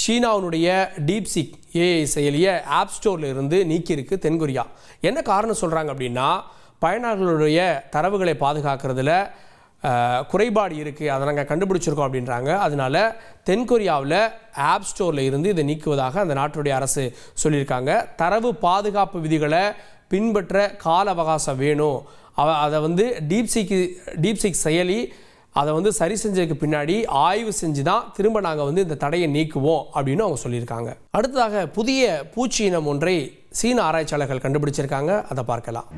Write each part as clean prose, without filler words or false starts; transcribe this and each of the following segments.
சீனாவுடைய DeepSeek AI செயலியை app ஸ்டோரில் இருந்து நீக்கியிருக்கு தென்கொரியா. என்ன காரணம் சொல்கிறாங்க அப்படின்னா, பயனாளர்களுடைய தரவுகளை பாதுகாக்கிறதுல குறைபாடு இருக்குது, அதை நாங்கள் கண்டுபிடிச்சிருக்கோம் அப்படின்றாங்க. அதனால தென்கொரியாவில் ஆப் ஸ்டோரில் இருந்து இதை நீக்குவதாக அந்த நாட்டுடைய அரசு சொல்லியிருக்காங்க. தரவு பாதுகாப்பு விதிகளை பின்பற்ற கால அவகாசம் வேணும். அதை டீப்சீக் செயலி அதை சரி செஞ்சதுக்கு பின்னாடி ஆய்வு செஞ்சு தான் திரும்ப நாங்கள் இந்த தடையை நீக்குவோம் அப்படின்னு அவங்க சொல்லியிருக்காங்க. அடுத்ததாக புதிய பூச்சி இனம் ஒன்றை சீன ஆராய்ச்சியாளர்கள் கண்டுபிடிச்சிருக்காங்க. அதை பார்க்கலாம்.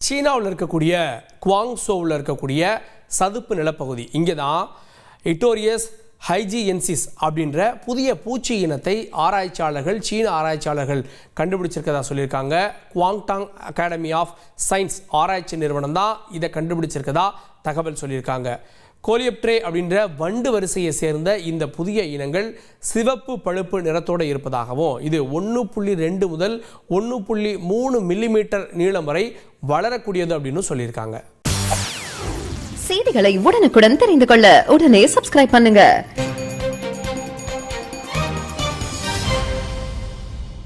சீனாவில் இருக்கக்கூடிய குவாங்சோவில் இருக்கக்கூடிய சதுப்பு நிலப்பகுதி, இங்கே தான் இட்டோரியஸ் ஹைஜியன்சிஸ் அப்படின்ற புதிய பூச்சி இனத்தை சீன ஆராய்ச்சியாளர்கள் கண்டுபிடிச்சிருக்கதா சொல்லியிருக்காங்க. குவாங்டாங் அகாடமி ஆஃப் சயின்ஸ் ஆராய்ச்சி நிறுவனம் தான் இதை கண்டுபிடிச்சிருக்கதா தகவல் சொல்லியிருக்காங்க. கோலியப்ட்ரே அப்படின்ற வண்டு வரிசையை சேர்ந்த இந்த புதிய இனங்கள் சிவப்பு பழுப்பு நிறத்தோடு இருப்பதாகவும், இது 1.2 முதல் 1.3 மில்லிமீட்டர் நீளம் வரை வளரக்கூடியது அப்படின்னு சொல்லியிருக்காங்க. செய்திகளை உடனுக்குடன் தெரிந்து கொள்ள உடனே சப்ஸ்கிரைப் பண்ணுங்க.